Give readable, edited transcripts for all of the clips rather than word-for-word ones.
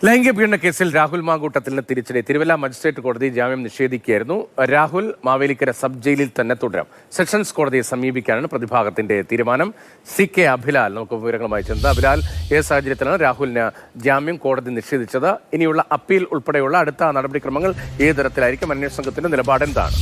ലൈംഗിക പീഡന കേസിൽ രാഹുൽ മാങ്കൂട്ടത്തിന് തിരിച്ചടി. തിരുവല്ല മജിസ്ട്രേറ്റ് കോടതി ജാമ്യം നിഷേധിക്കുകയായിരുന്നു. രാഹുൽ മാവേലിക്കര സബ് ജയിലിൽ തന്നെ തുടരാം. സെഷൻസ് കോടതിയെ സമീപിക്കാനാണ് പ്രതിഭാഗത്തിന്റെ തീരുമാനം. CK അഭിലാൽ നമുക്ക് വിവരങ്ങളുമായി ചെന്നത്. അഭിലാൽ, ഏത് സാഹചര്യത്തിലാണ് രാഹുലിന് ജാമ്യം കോടതി നിഷേധിച്ചത്? ഇനിയുള്ള അപ്പീൽ ഉൾപ്പെടെയുള്ള അടുത്ത നടപടിക്രമങ്ങൾ ഏത് തരത്തിലായിരിക്കും? അന്വേഷണ സംഘത്തിന്റെ നിലപാട് എന്താണ്?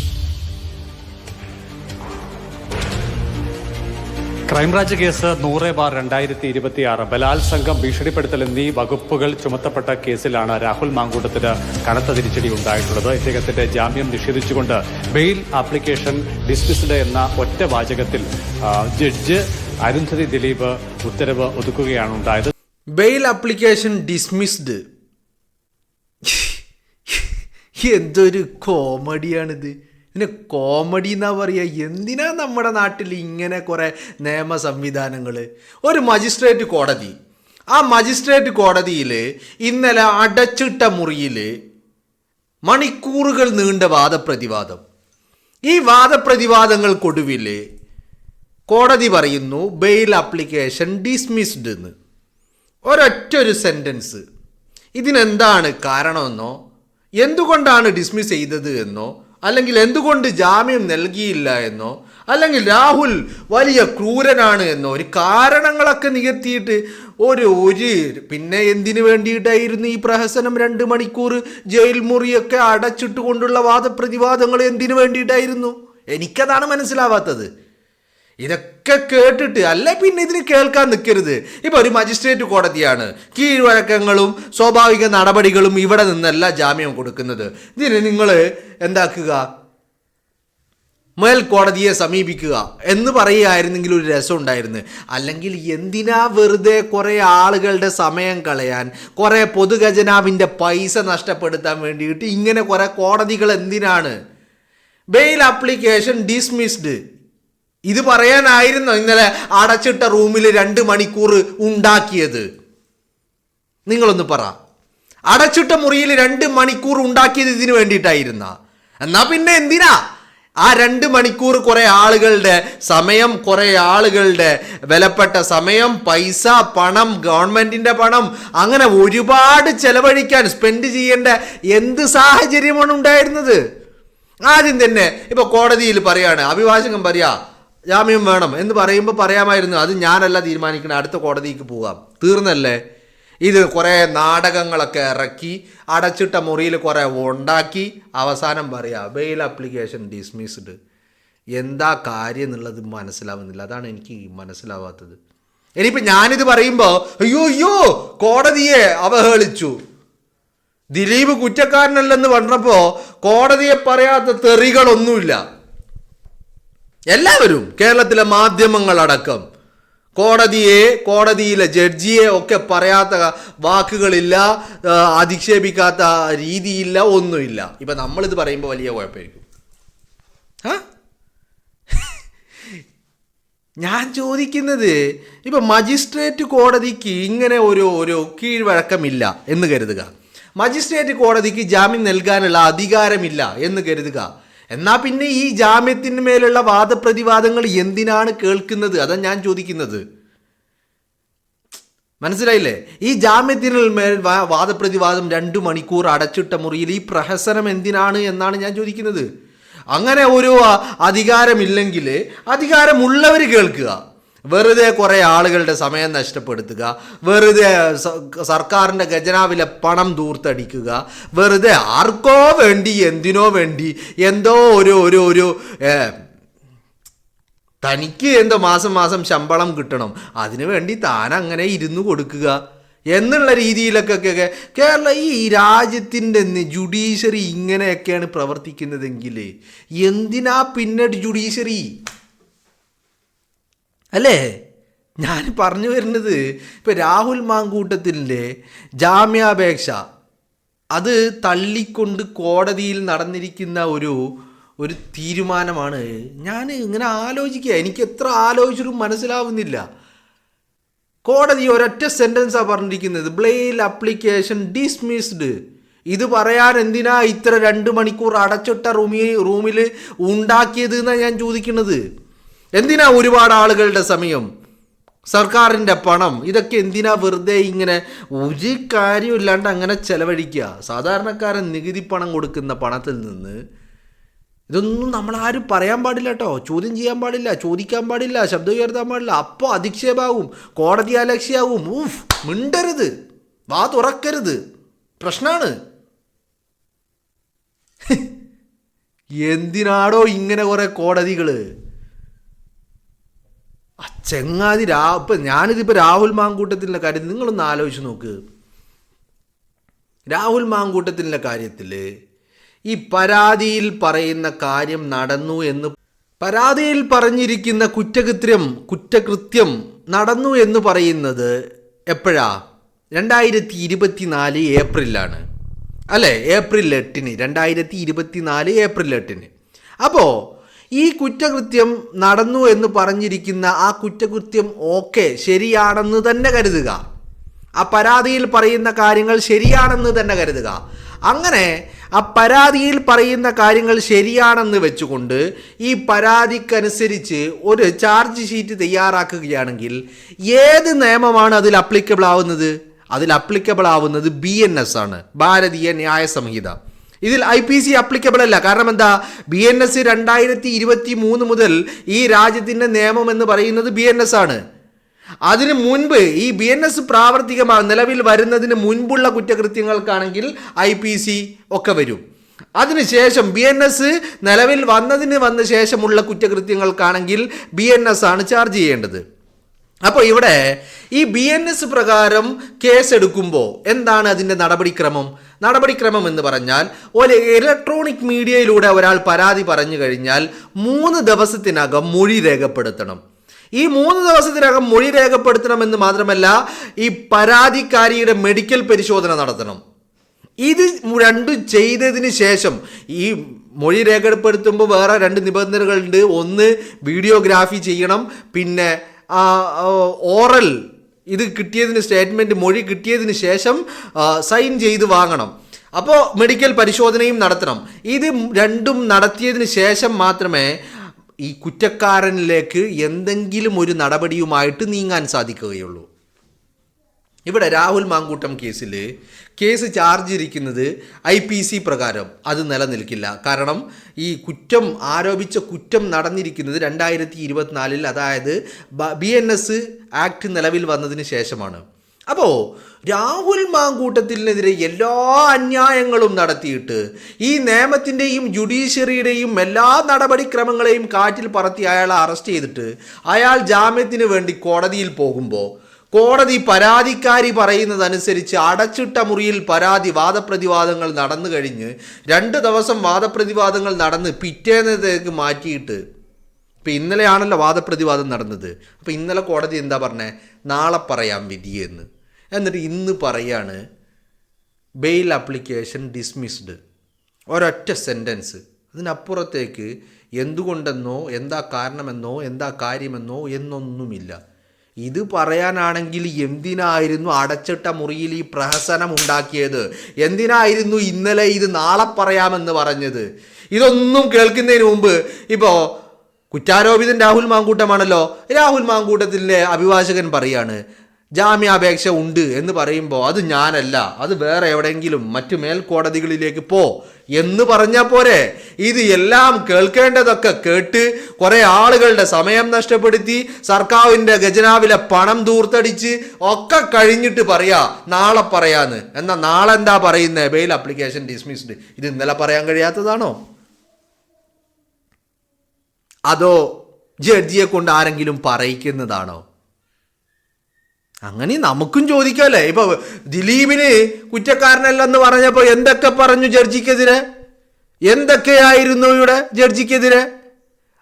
ക്രൈംബ്രാഞ്ച് കേസ് 100/2026 ബലാത്സംഗം, ഭീഷണിപ്പെടുത്തൽ എന്നീ വകുപ്പുകൾ ചുമത്തപ്പെട്ട കേസിലാണ് രാഹുൽ മാങ്കൂട്ടത്തിന് കനത്ത തിരിച്ചടി ഉണ്ടായിട്ടുള്ളത്. ഇദ്ദേഹത്തിന്റെ ജാമ്യം നിഷേധിച്ചുകൊണ്ട് ബെയിൽ ആപ്ലിക്കേഷൻ ഡിസ്മിസ്ഡ് എന്ന ഒറ്റ വാചകത്തിൽ ജഡ്ജ് അരുന്ധതി ദിലീപ് ഉത്തരവ് ഒതുക്കുകയാണ് ഉണ്ടായത്. Bail application dismissed. എന്തൊരു കോമഡിയാണിത്. ഇതിന് കോമഡി എന്നാ പറയുക. എന്തിനാ നമ്മുടെ നാട്ടിൽ ഇങ്ങനെ കുറേ നിയമ സംവിധാനങ്ങൾ? ഒരു മജിസ്ട്രേറ്റ് കോടതി, ആ മജിസ്ട്രേറ്റ് കോടതിയിൽ ഇന്നലെ അടച്ചിട്ട മുറിയിൽ മണിക്കൂറുകൾ നീണ്ട വാദപ്രതിവാദം. ഈ വാദപ്രതിവാദങ്ങൾക്കൊടുവിൽ കോടതി പറയുന്നു ബെയിൽ ആപ്ലിക്കേഷൻ ഡിസ്മിസ്ഡ് എന്ന്. ഒരൊറ്റൊരു സെൻറ്റൻസ്. ഇതിനെന്താണ് കാരണമെന്നോ, എന്തുകൊണ്ടാണ് ഡിസ്മിസ് ചെയ്തത് എന്നോ, അല്ലെങ്കിൽ എന്തുകൊണ്ട് ജാമ്യം നൽകിയില്ല എന്നോ, അല്ലെങ്കിൽ രാഹുൽ വലിയ ക്രൂരനാണ് എന്നോ ഒരു കാരണങ്ങളൊക്കെ നികത്തിയിട്ട് പിന്നെ എന്തിനു വേണ്ടിയിട്ടായിരുന്നു ഈ പ്രഹസനം? 2 മണിക്കൂർ ജയിൽ മുറിയൊക്കെ അടച്ചിട്ടുകൊണ്ടുള്ള വാദപ്രതിവാദങ്ങൾ എന്തിനു വേണ്ടിയിട്ടായിരുന്നു? എനിക്കതാണ് മനസ്സിലാവാത്തത്. ഇതൊക്കെ കേട്ടിട്ട് അല്ല പിന്നെ ഇതിന് കേൾക്കാൻ നിൽക്കരുത്. ഇപ്പോൾ ഒരു മജിസ്ട്രേറ്റ് കോടതിയാണ്, കീഴ്വഴക്കങ്ങളും സ്വാഭാവിക നടപടികളും ഇവിടെ നിന്നല്ല ജാമ്യം കൊടുക്കുന്നത്. ഇതിന് നിങ്ങൾ എന്താക്കുക, മേൽക്കോടതിയെ സമീപിക്കുക എന്ന് പറയുകയായിരുന്നെങ്കിൽ ഒരു രസം ഉണ്ടായിരുന്നു. അല്ലെങ്കിൽ എന്തിനാ വെറുതെ കുറേ ആളുകളുടെ സമയം കളയാൻ, കുറേ പൊതുഖജനാവിൻ്റെ പൈസ നഷ്ടപ്പെടുത്താൻ വേണ്ടിയിട്ട് ഇങ്ങനെ കുറേ കോടതികൾ എന്തിനാണ്? ബെയിൽ ആപ്ലിക്കേഷൻ ഡിസ്മിസ്ഡ് ഇത് പറയാനായിരുന്നു ഇന്നലെ അടച്ചിട്ട റൂമിൽ 2 മണിക്കൂർ ഉണ്ടാക്കിയത്. നിങ്ങളൊന്ന് പറ. അടച്ചിട്ട മുറിയിൽ 2 മണിക്കൂർ ഉണ്ടാക്കിയത് ഇതിനു വേണ്ടിയിട്ടായിരുന്ന? എന്നാ പിന്നെ എന്തിനാ ആ 2 മണിക്കൂർ കുറേ ആളുകളുടെ സമയം, കുറേ ആളുകളുടെ വിലപ്പെട്ട സമയം, പൈസ, പണം, ഗവൺമെന്റിന്റെ പണം, അങ്ങനെ ഒരുപാട് ചെലവഴിക്കാൻ സ്പെൻഡ് ചെയ്യേണ്ട എന്ത് സാഹചര്യമാണ് ഉണ്ടായിരുന്നത്? ആദ്യം തന്നെ ഇപ്പൊ കോടതിയിൽ പറയാണ്, അഭിഭാഷകൻ പറയാ ജാമ്യം വേണം എന്ന് പറയുമ്പോൾ പറയാമായിരുന്നു അത് ഞാനല്ല തീരുമാനിക്കണം, അടുത്ത കോടതിക്ക് പോകാം, തീർന്നല്ലേ? ഇത് കുറേ നാടകങ്ങളൊക്കെ ഇറക്കി അടച്ചിട്ട മുറിയിൽ കുറേ ഉണ്ടാക്കി അവസാനം പറയാ ബെയിൽ ആപ്ലിക്കേഷൻ ഡിസ്മിസ്ഡ്. എന്താ കാര്യം എന്നുള്ളത് മനസ്സിലാവുന്നില്ല. അതാണ് എനിക്ക് മനസ്സിലാവാത്തത്. ഇനിയിപ്പോൾ ഞാനിത് പറയുമ്പോൾ അയ്യോ കോടതിയെ അവഹേളിച്ചു, ദിലീപ് കുറ്റക്കാരനല്ലെന്ന് പറഞ്ഞപ്പോൾ കോടതിയെ പറയാത്ത തെറികളൊന്നുമില്ല. എല്ലാവരും, കേരളത്തിലെ മാധ്യമങ്ങളടക്കം കോടതിയിലെ ജഡ്ജിയെ ഒക്കെ പറയാത്ത വാക്കുകളില്ല, അധിക്ഷേപിക്കാത്ത രീതിയില്ല, ഒന്നുമില്ല. ഇപ്പം നമ്മളിത് പറയുമ്പോൾ വലിയ കുഴപ്പമായിരിക്കും. ഞാൻ ചോദിക്കുന്നത്, ഇപ്പം മജിസ്ട്രേറ്റ് കോടതിക്ക് ഇങ്ങനെ ഒരു കീഴ്വഴക്കമില്ല എന്ന് കരുതുക, മജിസ്ട്രേറ്റ് കോടതിക്ക് ജാമ്യം നൽകാനുള്ള അധികാരമില്ല എന്ന് കരുതുക. എന്നാൽ പിന്നെ ഈ ജാമ്യത്തിന് മേലുള്ള വാദപ്രതിവാദങ്ങൾ എന്തിനാണ് കേൾക്കുന്നത്? അതാണ് ഞാൻ ചോദിക്കുന്നത്. മനസ്സിലായില്ലേ? ഈ ജാമ്യത്തിന് മേൽ വാദപ്രതിവാദം 2 മണിക്കൂർ അടച്ചിട്ട മുറിയിൽ ഈ പ്രഹസനം എന്തിനാണ് എന്നാണ് ഞാൻ ചോദിക്കുന്നത്. അങ്ങനെ ഒരു അധികാരമില്ലെങ്കിൽ അധികാരമുള്ളവർ കേൾക്കുക. വെറുതെ കുറേ ആളുകളുടെ സമയം നഷ്ടപ്പെടുത്തുക, വെറുതെ സർക്കാരിൻ്റെ ഖജനാവിലെ പണം ദൂർത്തടിക്കുക, വെറുതെ ആർക്കോ വേണ്ടി എന്തിനോ വേണ്ടി എന്തോ ഒരു തനിക്ക് എന്തോ മാസം ശമ്പളം കിട്ടണം, അതിനു വേണ്ടി താൻ അങ്ങനെ ഇരുന്ന് കൊടുക്കുക എന്നുള്ള രീതിയിലൊക്കെ ഈ രാജ്യത്തിൻ്റെ ജുഡീഷ്യറി ഇങ്ങനെയൊക്കെയാണ് പ്രവർത്തിക്കുന്നതെങ്കിൽ എന്തിനാ പിന്നെ ജുഡീഷ്യറി? അല്ലേ? ഞാൻ പറഞ്ഞു വരുന്നത്, ഇപ്പം രാഹുൽ മാങ്കൂട്ടത്തിൻ്റെ ജാമ്യാപേക്ഷ അത് തള്ളിക്കൊണ്ട് കോടതിയിൽ നടന്നിരിക്കുന്ന ഒരു തീരുമാനമാണ്. ഞാൻ ഇങ്ങനെ ആലോചിക്കുക, എനിക്ക് എത്ര ആലോചിച്ചിട്ടും മനസ്സിലാവുന്നില്ല. കോടതി ഒരൊറ്റ സെൻറ്റൻസാണ് പറഞ്ഞിരിക്കുന്നത്, ബെയിൽ ആപ്ലിക്കേഷൻ ഡിസ്മിസ്ഡ്. ഇത് പറയാൻ എന്തിനാ ഇത്ര 2 മണിക്കൂർ അടച്ചിട്ട റൂമിൽ ഉണ്ടാക്കിയത് എന്നാണ് ഞാൻ ചോദിക്കുന്നത്. എന്തിനാ ഒരുപാട് ആളുകളുടെ സമയം? സർക്കാരിൻ്റെ പണം ഇതൊക്കെ എന്തിനാ വെറുതെ ഇങ്ങനെ ഒരു കാര്യമില്ലാണ്ട് അങ്ങനെ ചെലവഴിക്കുക? സാധാരണക്കാരൻ നികുതി പണം കൊടുക്കുന്ന പണത്തിൽ നിന്ന് ഇതൊന്നും നമ്മളാരും പറയാൻ പാടില്ല കേട്ടോ, ചോദ്യം ചെയ്യാൻ പാടില്ല, ചോദിക്കാൻ പാടില്ല, ശബ്ദം ഉയർത്താൻ പാടില്ല. അപ്പോൾ അധിക്ഷേപമാവും, കോടതി അലക്ഷ്യമാവും. മിണ്ടരുത്, വാ തുറക്കരുത്, പ്രശ്നമാണ്. എന്തിനാടോ ഇങ്ങനെ കുറെ കോടതികൾ? ചെങ്ങാതി ഇപ്പം ഞാനിതിപ്പോൾ രാഹുൽ മാങ്കൂട്ടത്തിൻ്റെ കാര്യം നിങ്ങളൊന്ന് ആലോചിച്ച് നോക്ക്. രാഹുൽ മാങ്കൂട്ടത്തിൻ്റെ കാര്യത്തിൽ ഈ പരാതിയിൽ പറയുന്ന കാര്യം നടന്നു എന്ന്, പരാതിയിൽ പറഞ്ഞിരിക്കുന്ന കുറ്റകൃത്യം നടന്നു എന്ന് പറയുന്നത് എപ്പോഴാ? 2024 ഏപ്രിലാണ് അല്ലേ? April 8 2024 April 8. അപ്പോൾ ഈ കുറ്റകൃത്യം നടന്നു എന്ന് പറഞ്ഞിരിക്കുന്ന ആ കുറ്റകൃത്യം ശരിയാണെന്ന് തന്നെ കരുതുക. ആ പരാതിയിൽ പറയുന്ന കാര്യങ്ങൾ ശരിയാണെന്ന് തന്നെ കരുതുക. അങ്ങനെ ആ പരാതിയിൽ പറയുന്ന കാര്യങ്ങൾ ശരിയാണെന്ന് വെച്ചുകൊണ്ട് ഈ പരാതിക്കനുസരിച്ച് ഒരു ചാർജ് ഷീറ്റ് തയ്യാറാക്കുകയാണെങ്കിൽ ഏത് നിയമമാണ് അതിൽ അപ്ലിക്കബിൾ ആവുന്നത്? അതിൽ അപ്ലിക്കബിൾ ആവുന്നത് BNS ആണ്, ഭാരതീയ ന്യായ സംഹിത. ഇതിൽ IPC അപ്ലിക്കബിൾ അല്ല. കാരണം എന്താ? BNS 2023 മുതൽ ഈ രാജ്യത്തിൻ്റെ നിയമം എന്ന് പറയുന്നത് BNS ആണ്. അതിന് മുൻപ് ഈ BNS നിലവിൽ വരുന്നതിന് മുൻപുള്ള കുറ്റകൃത്യങ്ങൾക്കാണെങ്കിൽ IPC ഒക്കെ വരും. അതിനുശേഷം BNS നിലവിൽ വന്ന ശേഷമുള്ള കുറ്റകൃത്യങ്ങൾക്കാണെങ്കിൽ BNS ആണ് ചാർജ് ചെയ്യേണ്ടത്. അപ്പോൾ ഇവിടെ ഈ BNS പ്രകാരം കേസെടുക്കുമ്പോൾ എന്താണ് അതിൻ്റെ നടപടിക്രമം എന്ന് പറഞ്ഞാൽ, ഒരു ഇലക്ട്രോണിക് മീഡിയയിലൂടെ ഒരാൾ പരാതി പറഞ്ഞു കഴിഞ്ഞാൽ 3 ദിവസത്തിനകം മൊഴി രേഖപ്പെടുത്തണം. ഈ 3 ദിവസത്തിനകം മൊഴി രേഖപ്പെടുത്തണമെന്ന് മാത്രമല്ല, ഈ പരാതിക്കാരിയുടെ മെഡിക്കൽ പരിശോധന നടത്തണം. ഇത് രണ്ടും ചെയ്തതിന് ശേഷം ഈ മൊഴി രേഖപ്പെടുത്തുമ്പോൾ വേറെ 2 നിബന്ധനകളുണ്ട്. ഒന്ന്, വീഡിയോഗ്രാഫി ചെയ്യണം. പിന്നെ ഓറൽ ഇത് കിട്ടിയതിന് മൊഴി കിട്ടിയതിന് ശേഷം സൈൻ ചെയ്ത് വാങ്ങണം. അപ്പോൾ മെഡിക്കൽ പരിശോധനയും നടത്തണം. ഇത് രണ്ടും നടത്തിയതിന് ശേഷം മാത്രമേ ഈ കുറ്റക്കാരനിലേക്ക് എന്തെങ്കിലും ഒരു നടപടിയുമായിട്ട് നീങ്ങാൻ സാധിക്കുകയുള്ളൂ. ഇവിടെ രാഹുൽ മാങ്കൂട്ടം കേസ് ചാർജ് ഇരിക്കുന്നത് IPC പ്രകാരം അത് നിലനിൽക്കില്ല. കാരണം ഈ ആരോപിച്ച കുറ്റം നടന്നിരിക്കുന്നത് 2024 അതായത് BNS ആക്ട് നിലവിൽ വന്നതിന് ശേഷമാണ്. അപ്പോൾ രാഹുൽ മാങ്കൂട്ടത്തിനെതിരെ എല്ലാ അന്യായങ്ങളും നടത്തിയിട്ട് ഈ നിയമത്തിൻ്റെയും ജുഡീഷ്യറിയുടെയും എല്ലാ നടപടിക്രമങ്ങളെയും കാറ്റിൽ പറത്തി അയാളെ അറസ്റ്റ് ചെയ്തിട്ട് അയാൾ ജാമ്യത്തിന് വേണ്ടി കോടതിയിൽ പോകുമ്പോൾ കോടതി പരാതിക്കാരി പറയുന്നതനുസരിച്ച് അടച്ചിട്ട മുറിയിൽ വാദപ്രതിവാദങ്ങൾ നടന്നു കഴിഞ്ഞ് 2 ദിവസം വാദപ്രതിവാദങ്ങൾ നടന്ന് പിറ്റേന്നത്തേക്ക് മാറ്റിയിട്ട്, ഇപ്പം ഇന്നലെയാണല്ലോ വാദപ്രതിവാദം നടന്നത്. അപ്പോൾ ഇന്നലെ കോടതി എന്താ പറഞ്ഞത്? നാളെ പറയാം വിധിയെന്ന്. എന്നിട്ട് ഇന്ന് പറയാണ് ബെയിൽ ആപ്ലിക്കേഷൻ ഡിസ്മിസ്ഡ്. ഒരൊറ്റ സെൻറ്റൻസ്. അതിനപ്പുറത്തേക്ക് എന്തുകൊണ്ടെന്നോ എന്താ കാരണമെന്നോ എന്താ കാര്യമെന്നോ എന്നൊന്നുമില്ല. ഇത് പറയാനാണെങ്കിൽ എന്തിനായിരുന്നു അടച്ചിട്ട മുറിയിൽ ഈ പ്രഹസനം ഉണ്ടാക്കിയത്? എന്തിനായിരുന്നു ഇന്നലെ ഇത് നാളെ പറയാമെന്ന് പറഞ്ഞത്? ഇതൊന്നും കേൾക്കുന്നതിന് മുമ്പ് ഇപ്പോൾ കുറ്റാരോപിതൻ രാഹുൽ മാങ്കൂട്ടമാണല്ലോ. രാഹുൽ മാങ്കൂട്ടത്തിൻ്റെ അഭിഭാഷകൻ പറയാണ് ജാമ്യാപേക്ഷ ഉണ്ട് എന്ന് പറയുമ്പോൾ അത് ഞാനല്ല, അത് വേറെ എവിടെയെങ്കിലും മറ്റു മേൽക്കോടതികളിലേക്ക് പോ എന്ന് പറഞ്ഞാൽ പോരെ? ഇത് എല്ലാം കേൾക്കേണ്ടതൊക്കെ കേട്ട് കുറേ ആളുകളുടെ സമയം നഷ്ടപ്പെടുത്തി സർക്കാരിൻ്റെ ഖജനാവിലെ പണം ദൂർത്തടിച്ച് ഒക്കെ കഴിഞ്ഞിട്ട് പറയാ നാളെ പറയാന്ന്. എന്നാൽ നാളെ എന്താ പറയുന്നത്? Bail application dismissed. ഇത് ഇന്നലെ പറയാൻ കഴിയാത്തതാണോ? അതോ ജഡ്ജിയെ കൊണ്ട് ആരെങ്കിലും പറയിക്കുന്നതാണോ? അങ്ങനെ നമുക്കും ചോദിക്കാമല്ലേ. ഇപ്പൊ ദിലീപിന് കുറ്റക്കാരനല്ലെന്ന് പറഞ്ഞപ്പോൾ എന്തൊക്കെ പറഞ്ഞു ജഡ്ജിക്കെതിരെ? എന്തൊക്കെയായിരുന്നു ഇവിടെ ജഡ്ജിക്കെതിരെ?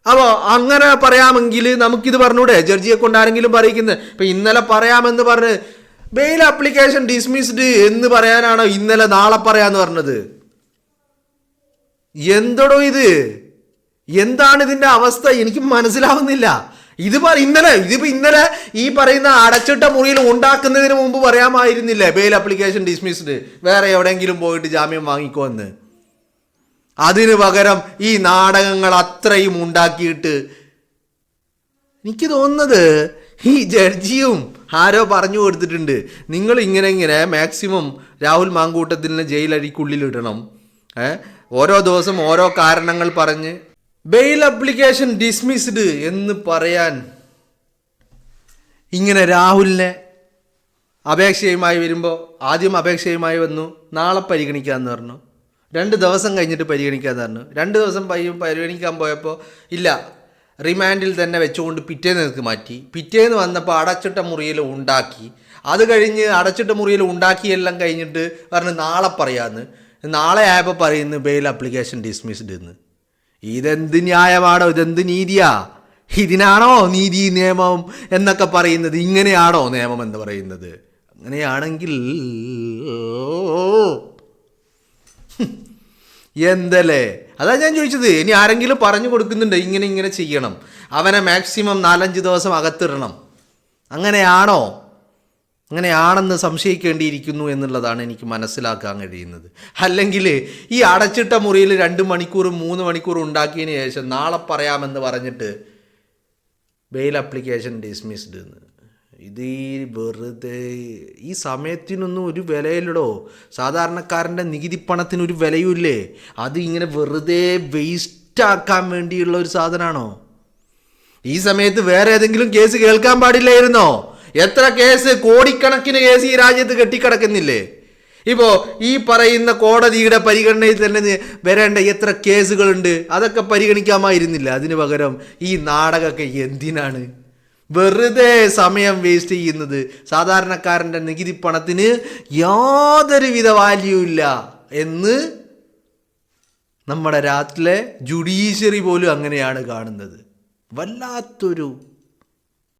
അപ്പോൾ അങ്ങനെ പറയാമെങ്കിൽ നമുക്കിത് പറഞ്ഞൂടെ? ജഡ്ജിയെ കൊണ്ട് ആരെങ്കിലും പറയിക്കുന്നത്? ഇപ്പൊ ഇന്നലെ പറയാമെന്ന് പറഞ്ഞ് ബെയിൽ ആപ്ലിക്കേഷൻ ഡിസ്മിസ്ഡ് എന്ന് പറയാനാണോ ഇന്നലെ നാളെ പറയാന്ന് പറഞ്ഞത്? എന്തോടോ ഇത്? എന്താണ് ഇതിന്റെ അവസ്ഥ? എനിക്ക് മനസ്സിലാവുന്നില്ല. ഇതിപ്പോ ഇന്നലെ ഈ പറയുന്ന അടച്ചിട്ട മുറിയിൽ ഉണ്ടാക്കുന്നതിന് മുമ്പ് പറയാമായിരുന്നില്ലേ ബെയിൽ ആപ്ലിക്കേഷൻ ഡിസ്മിസ്ഡ്, വേറെ എവിടെയെങ്കിലും പോയിട്ട് ജാമ്യം വാങ്ങിക്കോ എന്ന്? അതിന് പകരം ഈ നാടകങ്ങൾ അത്രയും ഉണ്ടാക്കിയിട്ട് എനിക്ക് തോന്നുന്നത് ഈ ജഡ്ജിയും ആരോ പറഞ്ഞു കൊടുത്തിട്ടുണ്ട്, നിങ്ങൾ ഇങ്ങനെ മാക്സിമം രാഹുൽ മാങ്കൂട്ടത്തിനെ ജയിലഴിക്കുള്ളിലിടണം. ഓരോ ദിവസം ഓരോ കാരണങ്ങൾ പറഞ്ഞ് ബെയിൽ അപ്ലിക്കേഷൻ ഡിസ്മിസ്ഡ് എന്ന് പറയാൻ ഇങ്ങനെ രാഹുലിനെ അപേക്ഷയുമായി വരുമ്പോൾ ആദ്യം അപേക്ഷയുമായി വന്നു, നാളെ പരിഗണിക്കാമെന്ന് പറഞ്ഞു. 2 ദിവസം കഴിഞ്ഞിട്ട് പരിഗണിക്കാമെന്ന് പറഞ്ഞു. 2 ദിവസം പരിഗണിക്കാൻ പോയപ്പോൾ ഇല്ല, റിമാൻഡിൽ തന്നെ വെച്ചുകൊണ്ട് പിറ്റേന്ന് മാറ്റി. പിറ്റേന്ന് വന്നപ്പോൾ അടച്ചിട്ട മുറിയിൽ ഉണ്ടാക്കി. അത് കഴിഞ്ഞ് അടച്ചിട്ട മുറിയിൽ ഉണ്ടാക്കിയെല്ലാം കഴിഞ്ഞിട്ട് പറഞ്ഞു നാളെ പറയാമെന്ന്. നാളെ ആയപ്പോൾ പറയുന്നു ബെയിൽ അപ്ലിക്കേഷൻ ഡിസ്മിസ്ഡ് എന്ന്. ഇതെന്ത് ന്യായമാണോ? ഇതെന്ത് നീതിയാ? ഇതിനാണോ നീതി നിയമം എന്നൊക്കെ പറയുന്നത്? ഇങ്ങനെയാണോ നിയമം എന്ന് പറയുന്നത്? അങ്ങനെയാണെങ്കിൽ എന്തല്ലേ? അതാ ഞാൻ ചോദിച്ചത്. ഇനി ആരെങ്കിലും പറഞ്ഞു കൊടുക്കുന്നുണ്ട് ഇങ്ങനെ ചെയ്യണം, അവനെ മാക്സിമം 4-5 ദിവസം അകത്തിടണം, അങ്ങനെയാണോ? അങ്ങനെയാണെന്ന് സംശയിക്കേണ്ടിയിരിക്കുന്നു എന്നുള്ളതാണ് എനിക്ക് മനസ്സിലാക്കാൻ കഴിയുന്നത്. അല്ലെങ്കിൽ ഈ അടച്ചിട്ട മുറിയിൽ 2 മണിക്കൂറും 3 മണിക്കൂറും ഉണ്ടാക്കിയതിന് ശേഷം നാളെ പറയാമെന്ന് പറഞ്ഞിട്ട് ബെയിൽ അപ്ലിക്കേഷൻ ഡിസ്മിസ്ഡ് എന്ന്. ഇത് വെറുതെ ഈ സമയത്തിനൊന്നും ഒരു വിലയില്ലടോ. സാധാരണക്കാരൻ്റെ നികുതി പണത്തിനൊരു വിലയുമില്ലേ? അത് ഇങ്ങനെ വെറുതെ വേസ്റ്റാക്കാൻ വേണ്ടിയുള്ള ഒരു സാധനമാണോ? ഈ സമയത്ത് വേറെ ഏതെങ്കിലും കേസ് കേൾക്കാൻ പാടില്ലായിരുന്നോ? എത്ര കേസ്, കോടിക്കണക്കിന് കേസ് ഈ രാജ്യത്ത് കെട്ടിക്കിടക്കുന്നില്ലേ? ഇപ്പോൾ ഈ പറയുന്ന കോടതിയുടെ പരിഗണനയിൽ തന്നെ വരേണ്ട എത്ര കേസുകളുണ്ട്, അതൊക്കെ പരിഗണിക്കാമായിരുന്നില്ല. അതിന് പകരം ഈ നാടകമൊക്കെ എന്തിനാണ് വെറുതെ സമയം വേസ്റ്റ് ചെയ്യുന്നത്? സാധാരണക്കാരൻ്റെ നികുതി പണത്തിന് യാതൊരുവിധ വാല്യൂ ഇല്ല എന്ന് നമ്മുടെ രാത്രിയിലെ ജുഡീഷ്യറി പോലും അങ്ങനെയാണ് കാണുന്നത്. വല്ലാത്തൊരു